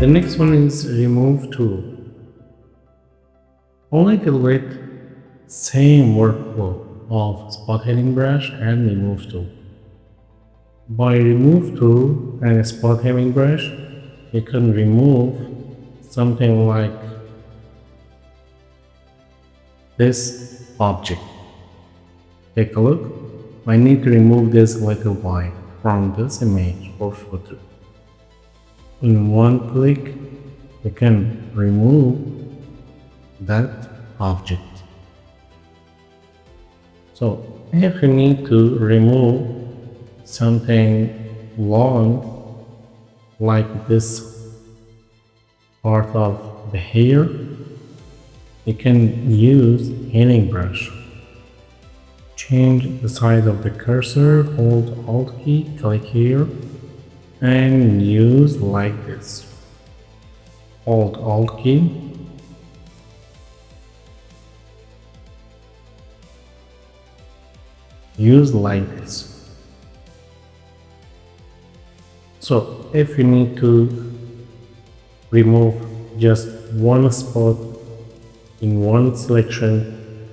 the next one is remove tool. Only calculate same workflow of spot heading brush and remove tool. By remove tool and spot heading brush, you can remove something like this object. Take a look. I need to remove this little line from this image or photo. In one click, you can remove that object. So if you need to remove something long like this part of the hair, you can use healing brush. Change the size of the cursor, hold Alt key, click here, and use like this. Hold Alt key, use like this. So if you need to remove just one spot in one selection,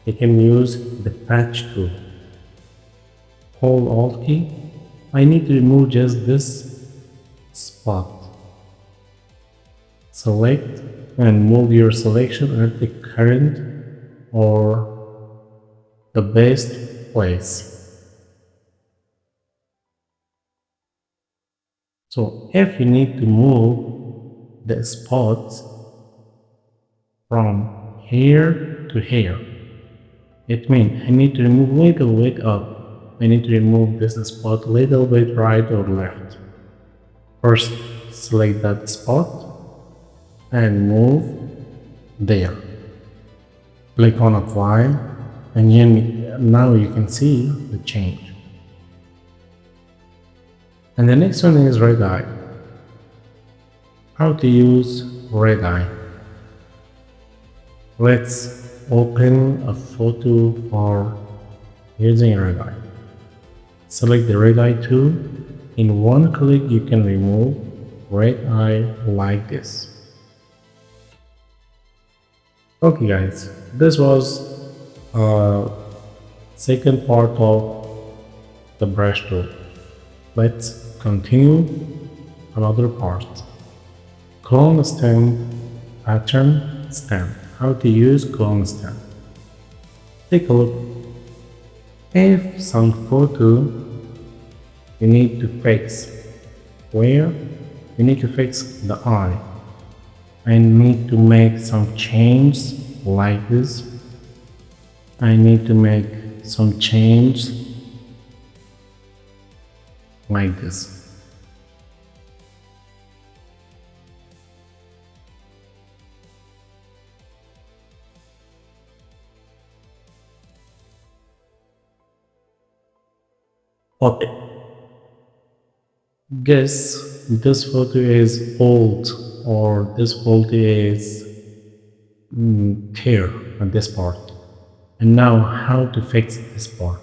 you can use the patch tool. Hold Alt key. I need to remove just this spot. Select and move your selection at the current or the best place. So if you need to move the spots from here to here, it means I need to remove little bit up. I need to remove this spot little bit right or left. First, select that spot and move there. Click on apply, and now you can see the change. And the next one is red eye. How to use red eye? Let's open a photo for using red eye. Select the red eye tool. In one click you can remove red eye like this. Okay guys, this was second part of the brush tool. Let's continue another part. Clone stem, pattern stem. How to use clone stem. Take a look. If some photo you need to fix, where you need to fix the eye, I need to make some change like this. I need to make some change like this. Okay. Guess this photo is old or this photo is tear on this part. And now how to fix this part?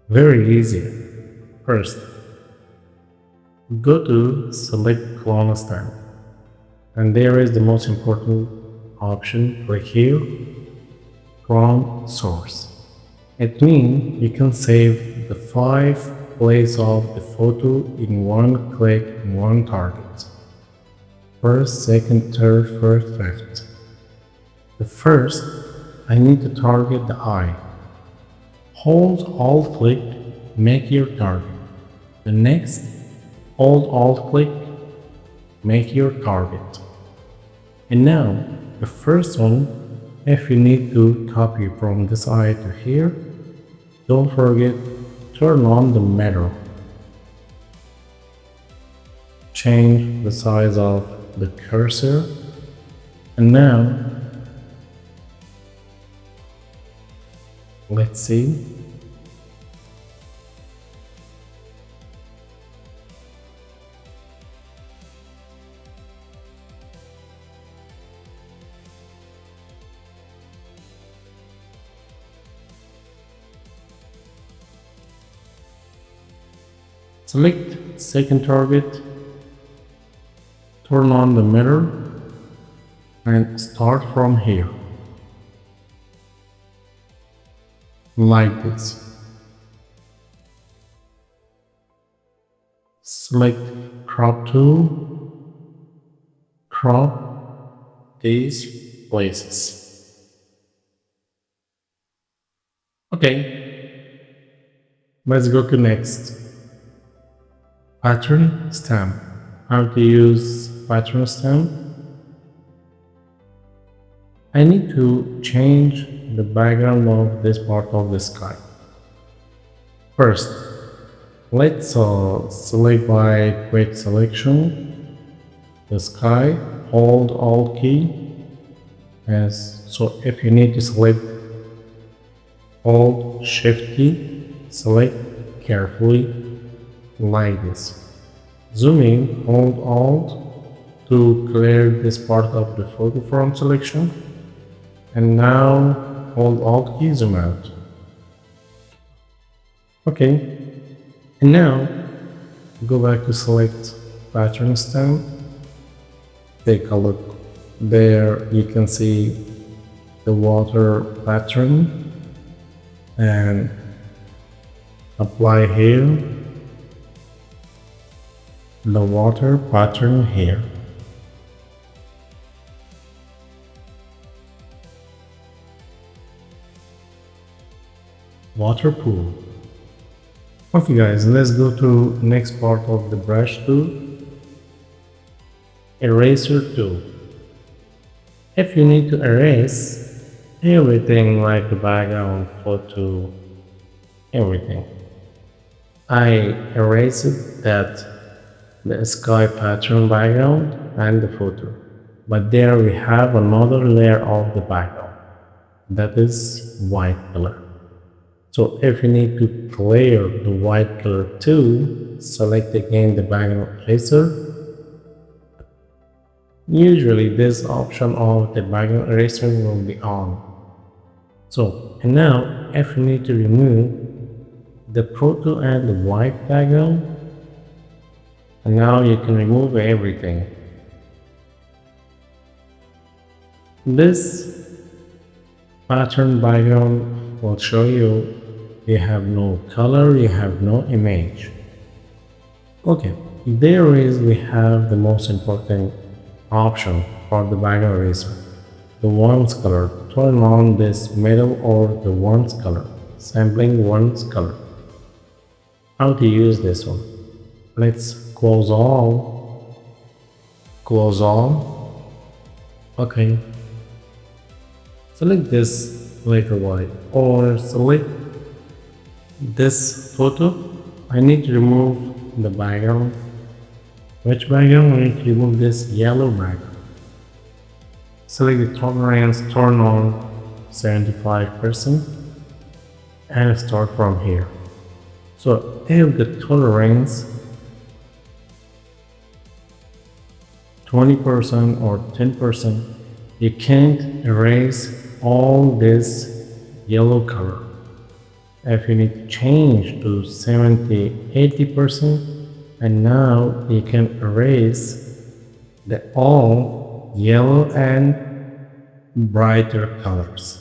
Very easy. First, go to select clone stem, and there is the most important option right here, from source. It means you can save the 5 places of the photo in one click in one target. First, second, third, fourth, fifth. The first, I need to target the eye. Hold Alt click, make your target. The next, hold Alt click, make your target. And now, the first one, if you need to copy from this eye to here, don't forget, turn on the mirror. Change the size of the cursor, and now let's see. Select second target, turn on the mirror and start from here, like this. Select crop tool, crop these places. Okay, let's go to next. Pattern stamp. How to use pattern stamp? I need to change the background of this part of the sky. First, let's select by quick selection the sky, hold Alt key, as so if you need to select, hold Shift key, select carefully like this. Zoom in, hold Alt to clear this part of the photo from selection, and now hold Alt key, zoom out. Okay, and now go back to select pattern stamp. Take a look. There you can see the water pattern and apply here the water pattern here. Water pool. Okay guys, let's go to next part of the brush tool, eraser tool. If you need to erase everything like the background, photo, everything, I erased that the sky pattern background and the photo, but there we have another layer of the background that is white color. So if you need to clear the white color too, select again the background eraser. Usually this option of the background eraser will be on. So, and now if you need to remove the photo and the white background, and now you can remove everything. This pattern background will show you have no color, you have no image. Okay, there is we have the most important option for the background eraser, the one's color. Turn on this middle or the one's color, sampling one's color. How to use this one? Let's close all. Okay, select this later white or select this photo. I need to remove the background. Which background? I need to remove this yellow background. Select the tolerance, turn on 75% and start from here. So if the tolerance 20% or 10%, you can't erase all this yellow color. If you need to change to 70-80%, and now you can erase the all yellow and brighter colors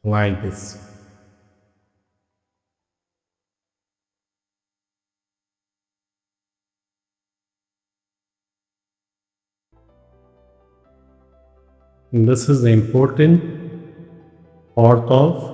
like this. And this is the important part of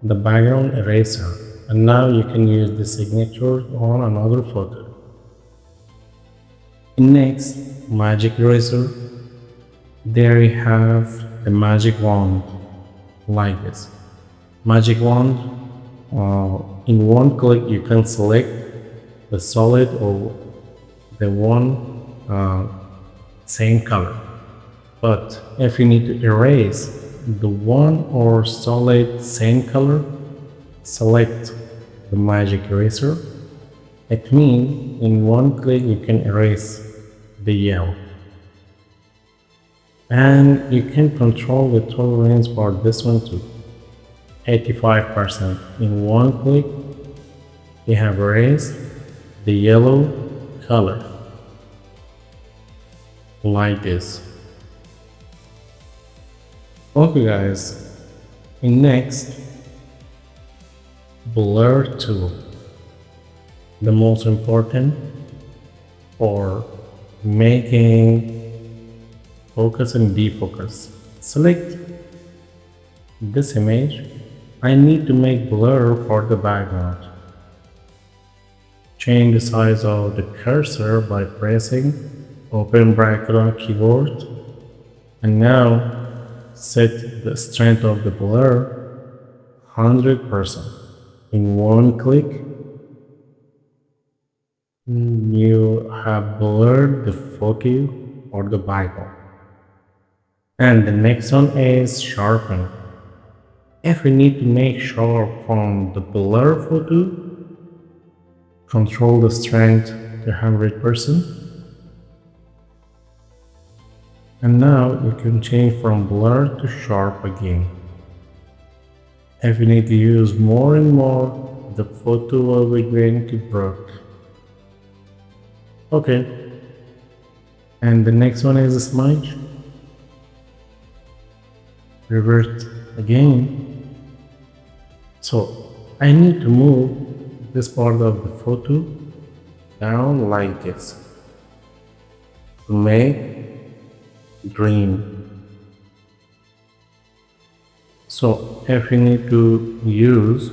the background eraser, and now you can use the signature on another photo. Next, magic eraser. There you have the magic wand like this. Magic wand, in one click you can select the solid or the one same color. But if you need to erase the one or solid same color, select the magic eraser. It means in one click you can erase the yellow. And you can control the tolerance for this one too. 85%. In one click you have erased the yellow color. like this. Okay guys, in next, blur tool, the most important for making focus and defocus. Select this image. I need to make blur for the background. Change the size of the cursor by pressing open bracket on keyboard. And now set the strength of the blur 100%. In one click, you have blurred the focus or the background. And the next one is sharpen. If you need to make sharp from the blur photo, control the strength to 100%. And now you can change from blur to sharp again. If you need to use more and more, the photo will be going to broke. Okay. And the next one is a smudge. Revert again. So I need to move this part of the photo down like this to make green. So if you need to use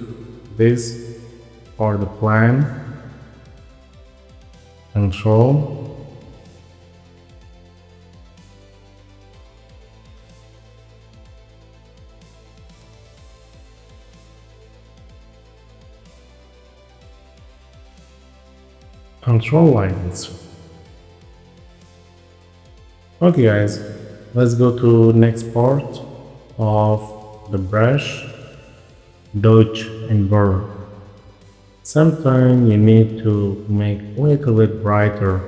this for the plan, control, control like this. Okay guys, let's go to next part of the brush, dodge and blur. Sometimes you need to make a little bit brighter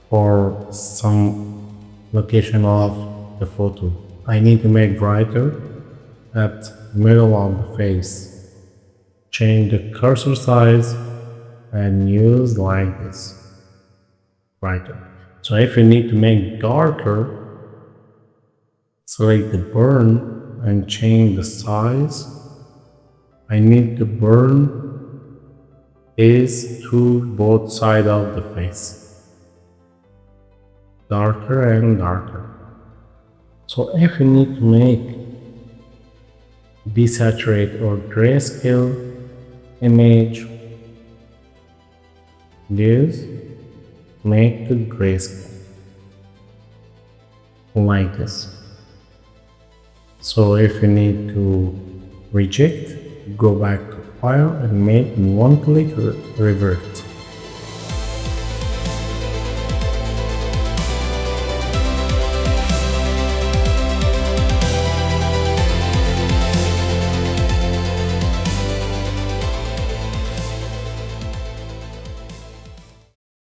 for some location of the photo. I need to make brighter at middle of the face. Change the cursor size and use like this, brighter. So if you need to make darker, select the burn and change the size. I need to burn this to both sides of the face, darker and darker. So if you need to make desaturate or grayscale image, this make the grayscale like this. So if you need to reject, go back to file and make in one click revert.